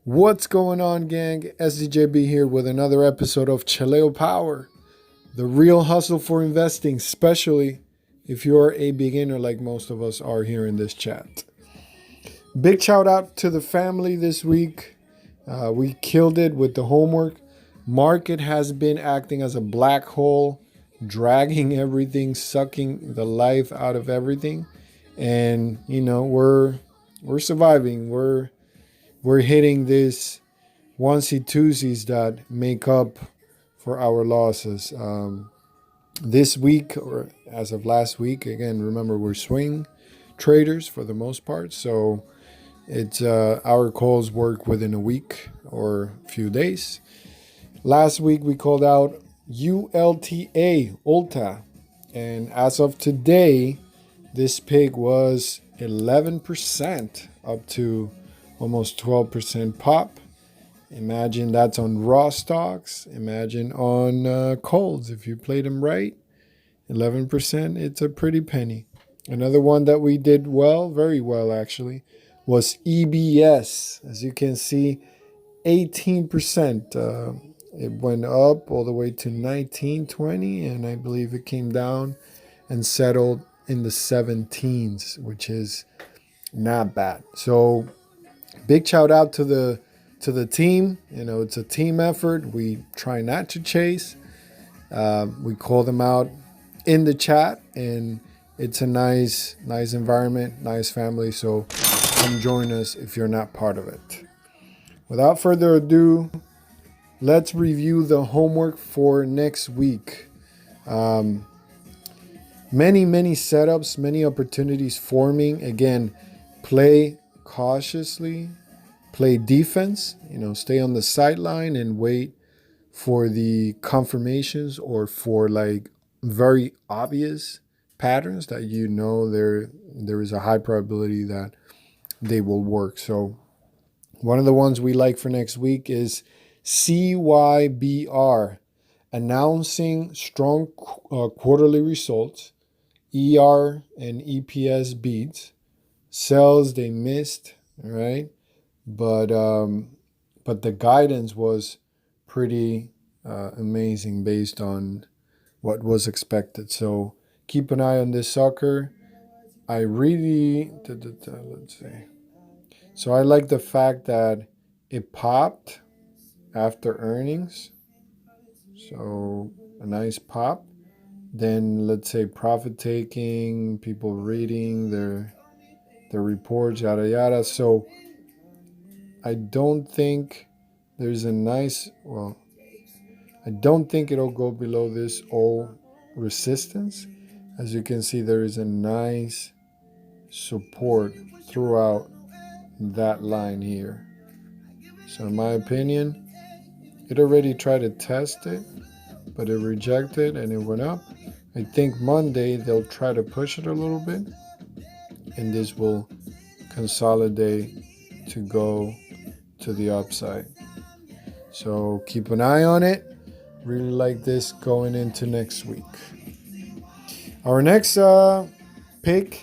What's going on, gang? SDJB here with another episode of CheleoPower, the real hustle for investing, especially if you're a beginner like most of us are here in this chat. Big shout out to the family this week. We killed it with the homework. Market has been acting as a black hole, dragging everything, sucking the life out of everything. And, we're surviving. We're hitting this onesie twosies that make up for our losses. This week, or as of last week, again, remember we're swing traders for the most part, so it's our calls work within a week or a few days. Last week we called out ULTA, and as of today, this pig was 11% up to almost 12% pop. Imagine that's on raw stocks. Imagine on calls. If you played them right, 11%, it's a pretty penny. Another one that we did well, very well actually, was EBS. As you can see, 18%. It went up all the way to 1920, and I believe it came down and settled in the 17s, which is not bad. So big shout out to the team. It's a team effort. We try not to chase. We call them out in the chat, and it's a nice environment, nice family. So come join us if you're not part of it. Without further ado, let's review the homework for next week. Many setups, many opportunities forming. Again, play cautiously, play defense, stay on the sideline and wait for the confirmations or for like very obvious patterns that there is a high probability that they will work. So one of the ones we like for next week is CYBR, announcing strong quarterly results, ER and EPS beats. Sales they missed, right? But the guidance was pretty amazing based on what was expected. So keep an eye on this sucker. I really let's see. So I like the fact that it popped after earnings. So a nice pop. Then let's say profit taking, people reading their reports, yada yada. So I don't think there's I don't think it'll go below this old resistance. As you can see, there is a nice support throughout that line here. So in my opinion, it already tried to test it, but it rejected and it went up. I think Monday they'll try to push it a little bit, and this will consolidate to go to the upside. So keep an eye on it. Really like this going into next week. Our next pick,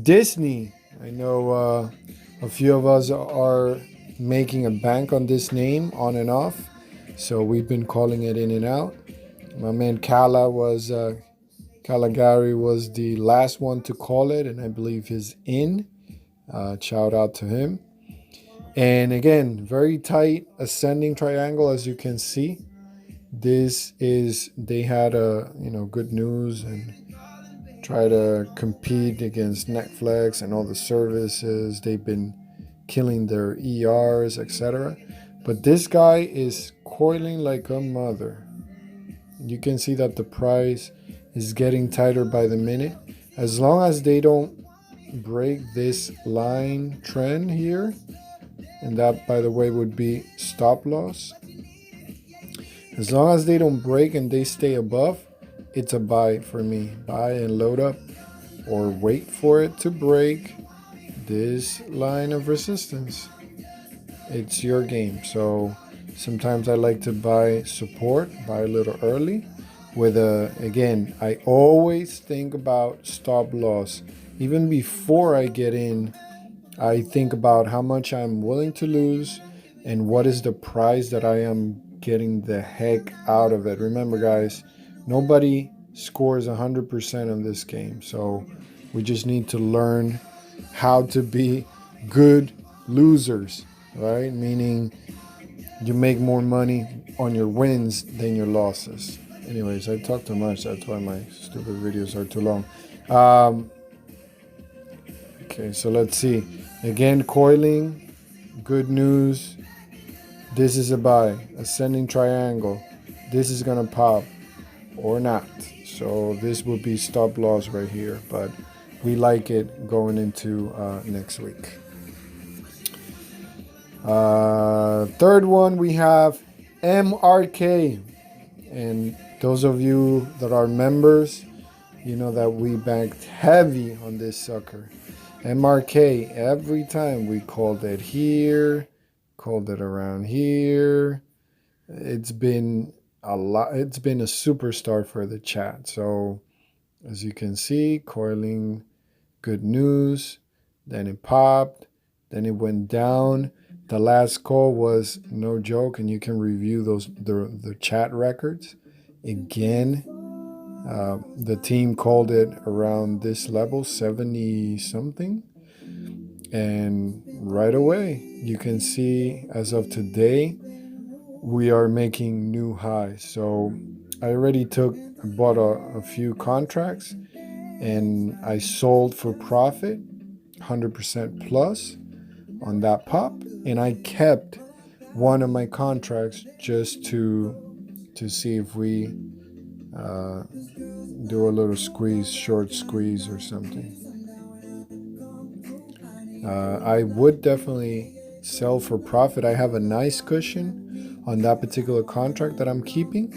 Disney. I know a few of us are making a bank on this name on and off, so we've been calling it in and out. My man Caligari was the last one to call it, and I believe he's in. Shout out to him. And again, very tight ascending triangle, as you can see. They had good news and try to compete against Netflix and all the services. They've been killing their ERs, etc. But this guy is coiling like a mother. You can see that the price is getting tighter by the minute. As long as they don't break this line trend here, and that, by the way, would be stop loss. As long as they don't break and they stay above, it's a buy for me. Buy and load up, or wait for it to break this line of resistance. It's your game. So sometimes I like to buy support, buy a little early. Again, I always think about stop loss. Even before I get in, I think about how much I'm willing to lose and what is the price that I am getting the heck out of it. Remember, guys, nobody scores 100% on this game, so we just need to learn how to be good losers, right? Meaning you make more money on your wins than your losses. Anyways, I talk too much. That's why my stupid videos are too long. Okay, so let's see. Again, coiling, good news. This is a buy, ascending triangle. This is gonna pop or not. So this would be stop loss right here, but we like it going into next week. Third one, we have MRK. And those of you that are members, you know that we banked heavy on this sucker. MRK, every time we called it here, called it around here. It's been a lot. It's been a superstar for the chat. So as you can see, coiling, good news. Then it popped. Then it went down. The last call was no joke, and you can review the chat records. Again, the team called it around this level, 70 something. And right away, you can see as of today, we are making new highs. So I already bought a few contracts, and I sold for profit, 100% plus on that pop. And I kept one of my contracts just to see if we do a little squeeze, short squeeze or something. I would definitely sell for profit. I have a nice cushion on that particular contract that I'm keeping.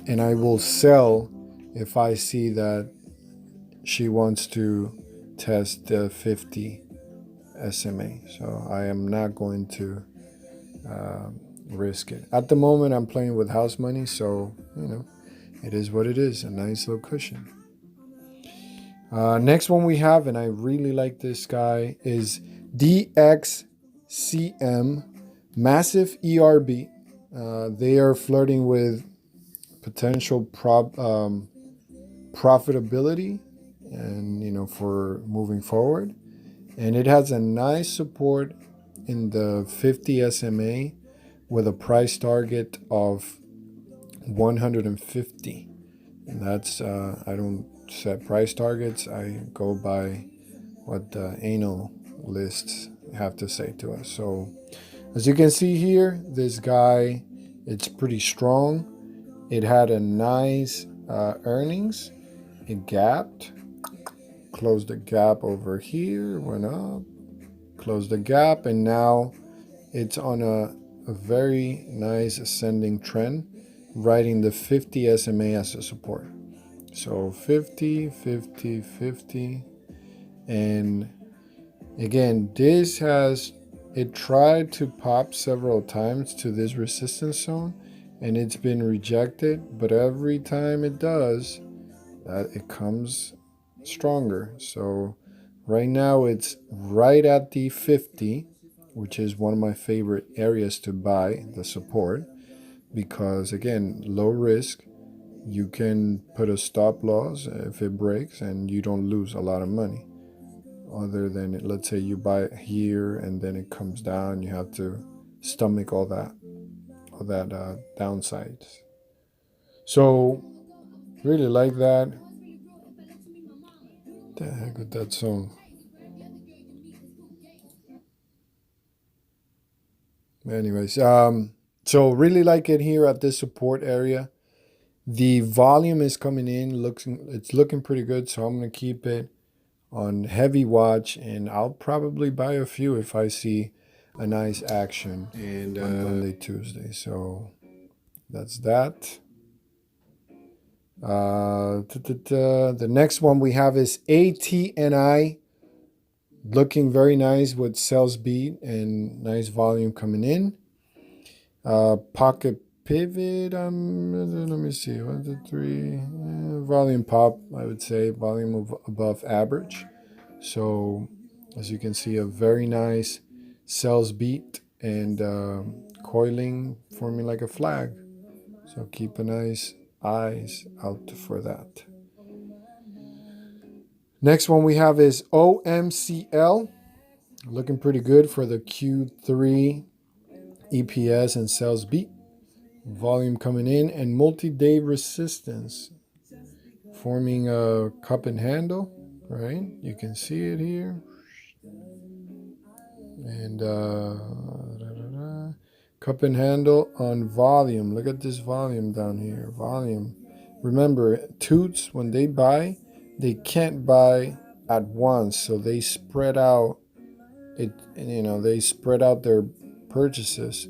And I will sell if I see that she wants to test the 50 SMA. So I am not going to risk it. At the moment, I'm playing with house money, so, you know, it is what it is, a nice little cushion. Next one we have, and I really like this guy, is DXCM, massive ERB. They are flirting with potential profitability and, you know, for moving forward. And it has a nice support in the 50 SMA with a price target of 150. And that's, I don't set price targets. I go by what the anal lists have to say to us. So as you can see here, this guy, it's pretty strong. It had a nice earnings. It gapped, closed the gap over here, went up, closed the gap, and now it's on a very nice ascending trend, riding the 50 SMA as a support. So 50, 50, 50. And again, it tried to pop several times to this resistance zone, and it's been rejected, but every time it does, it comes stronger. So right now it's right at the 50, which is one of my favorite areas to buy the support, because again, low risk. You can put a stop loss if it breaks, and you don't lose a lot of money. Other than, let's say you buy it here and then it comes down, you have to stomach all that downsides. So really like that. The heck with that song. Anyways, so really like it here at this support area. The volume is coming in, it's looking pretty good, so I'm gonna keep it on heavy watch, and I'll probably buy a few if I see a nice action and on Monday, Tuesday. So that's that. The next one we have is ATNI, looking very nice with sales beat and nice volume coming in. Pocket pivot, let me see, 1, 2, 3, volume pop, I would say, volume above average. So as you can see, a very nice sales beat and coiling, forming like a flag. So keep an eyes out for that. Next one we have is OMCL, looking pretty good for the Q3 EPS and sales beat. Volume coming in and multi-day resistance, forming a cup and handle, right? You can see it here. And cup and handle on volume. Look at this volume down here. Volume. Remember, toots, when they buy, they can't buy at once, so they spread out it. They spread out their purchases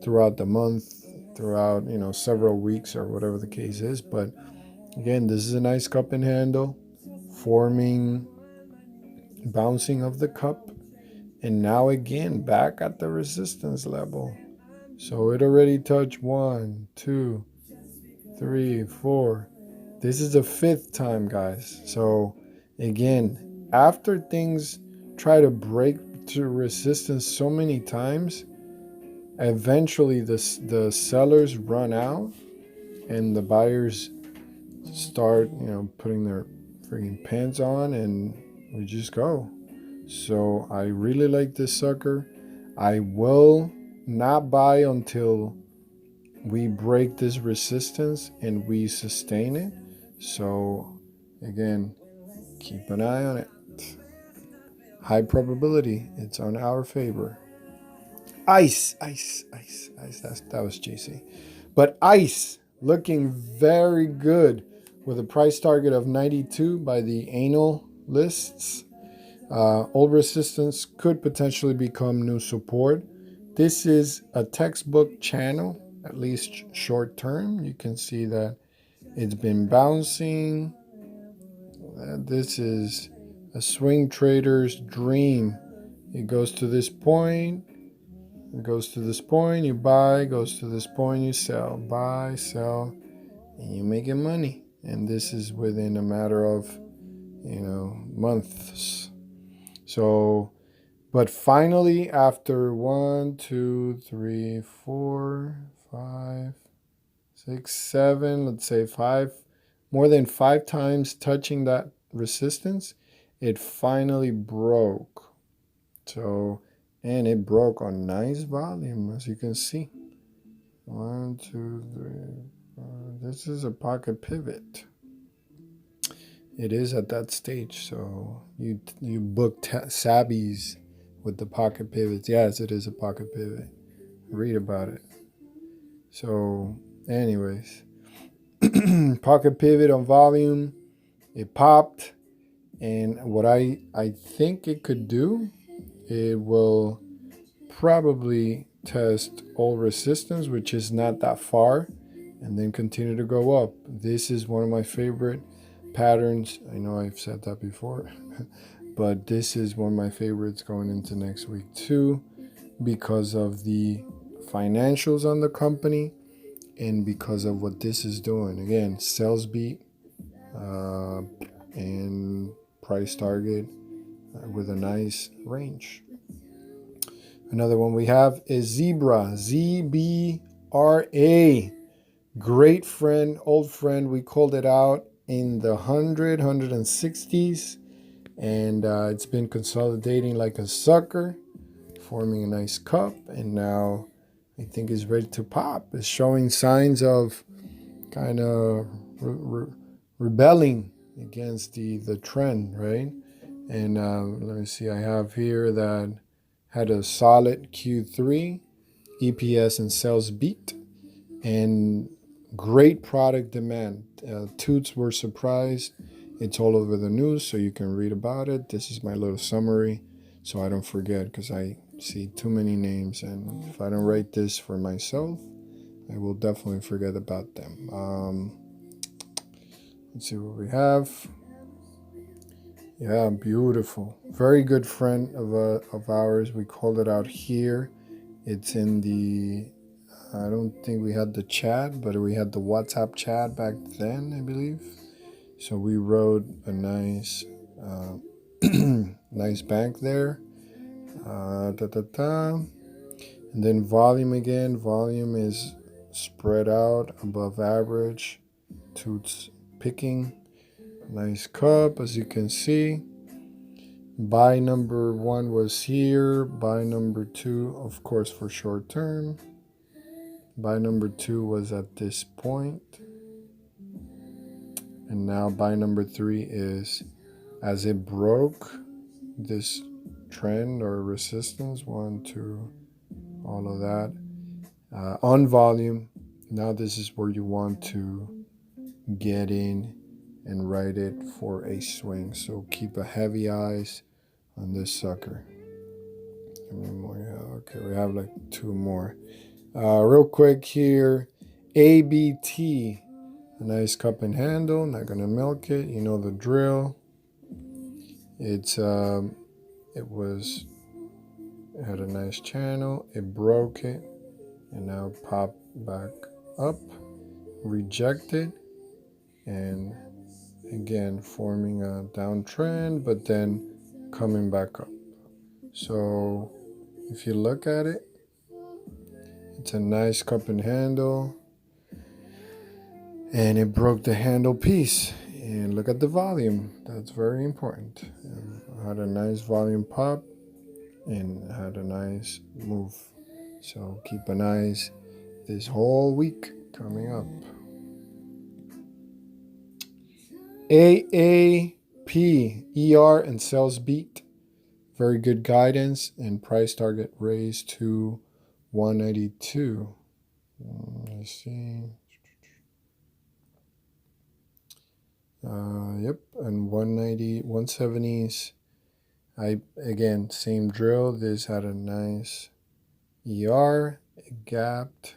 throughout the month, throughout several weeks or whatever the case is. But again, this is a nice cup and handle, forming bouncing of the cup, and now again back at the resistance level. So it already touched 1, 2, 3, 4. This is the 5th time, guys. So again, after things try to break through resistance so many times, eventually the sellers run out and the buyers start putting their freaking pants on, and we just go. So I really like this sucker. I will not buy until we break this resistance and we sustain it. So again, keep an eye on it. High probability it's on our favor. Ice. That was JC. But ICE looking very good with a price target of 92 by the annual lists. Old resistance could potentially become new support. This is a textbook channel, at least short term. You can see that it's been bouncing. This is a swing trader's dream. It goes to this point. It goes to this point, you buy. Goes to this point, you sell. Buy, sell, and you're making money. And this is within a matter of, months. So, but finally, after 1, 2, 3, 4, 5, 6, 7, let's say 5, more than 5 times touching that resistance, it finally broke. So, and it broke on nice volume, as you can see. 1, 2, 3, 4. This is a pocket pivot. It is at that stage, so you book sabbies with the pocket pivots. Yes, it is a pocket pivot. Read about it. So, anyways, pocket pivot on volume. It popped, and what I think it could do, it will probably test all resistance, which is not that far, and then continue to go up. This is one of my favorite patterns. I know I've said that before, but this is one of my favorites going into next week too, because of the financials on the company and because of what this is doing. Again, sales beat and price target with a nice range. Another one we have is ZBRA, ZBRA. Great friend, old friend. We called it out in the 160s, and it's been consolidating like a sucker, forming a nice cup, and now I think it's ready to pop. It's showing signs of kind of rebelling against the trend, right? And let me see, I have here that had a solid Q3, EPS and sales beat, and great product demand. Toots were surprised. It's all over the news, so you can read about it. This is my little summary, so I don't forget, because I see too many names, and if I don't write this for myself, I will definitely forget about them. Let's see what we have. Yeah, beautiful. Very good friend of ours. We called it out here. It's in the, I don't think we had the chat, but we had the WhatsApp chat back then, I believe. So we wrote a nice, nice bank there. And then volume again. Volume is spread out above average. Toots picking. Nice cup, as you can see. Buy number 1 was here. Buy number 2, of course, for short term. Buy number 2 was at this point. And now buy number 3 is as it broke this trend or resistance. 1, 2, all of that. On volume, now this is where you want to get in and ride it for a swing. So keep a heavy eyes on this sucker. How many more? Yeah, okay, we have like 2 more. Real quick here, ABT, a nice cup and handle. Not gonna milk it. You know the drill. It had a nice channel. It broke it, and now popped back up, rejected, and again forming a downtrend, but then coming back up. So if you look at it, it's a nice cup and handle, and it broke the handle piece. And look at the volume. That's very important. Had a nice volume pop and had a nice move. So keep an eye this whole week coming up. AAP, ER and sales beat. Very good guidance, and price target raised to 192. Let's see. Yep, and 190, 170s. Again, same drill. This had a nice ER. It gapped.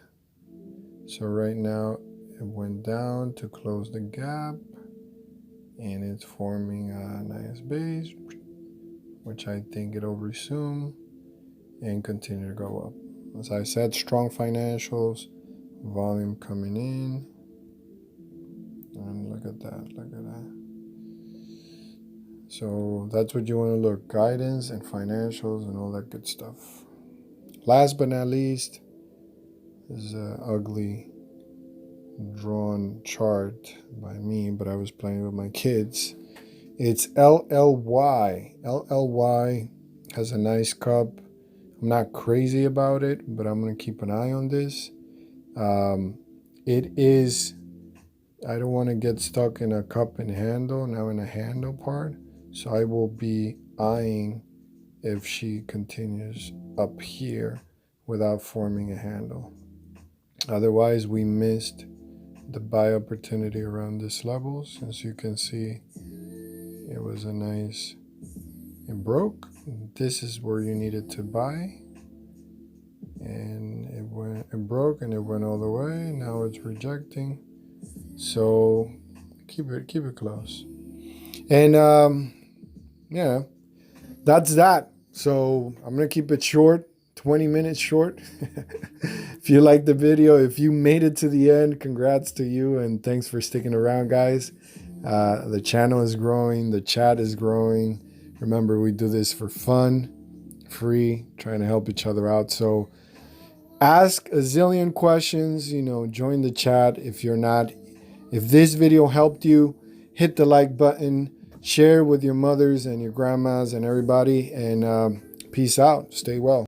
So right now it went down to close the gap, and it's forming a nice base, which I think it'll resume and continue to go up. As I said, strong financials, volume coming in. And look at that, look at that. So that's what you want to look, guidance and financials and all that good stuff. Last but not least is an ugly drawn chart by me, but I was playing with my kids. It's LLY. LLY has a nice cup. I'm not crazy about it, but I'm going to keep an eye on this. It is, I don't want to get stuck in a cup and handle, now in a handle part. So I will be eyeing if she continues up here without forming a handle. Otherwise, we missed the buy opportunity around this level. As you can see, it was a nice, it broke. This is where you needed to buy. And it broke and it went all the way. Now it's rejecting. So keep it close. And yeah, that's that. So I'm gonna keep it short, 20 minutes short. If you liked the video, if you made it to the end, congrats to you, and thanks for sticking around, guys. The channel is growing, the chat is growing. Remember, we do this for fun, free, trying to help each other out. So ask a zillion questions, join the chat. If this video helped you, hit the like button, share with your mothers and your grandmas and everybody, and peace out. Stay well.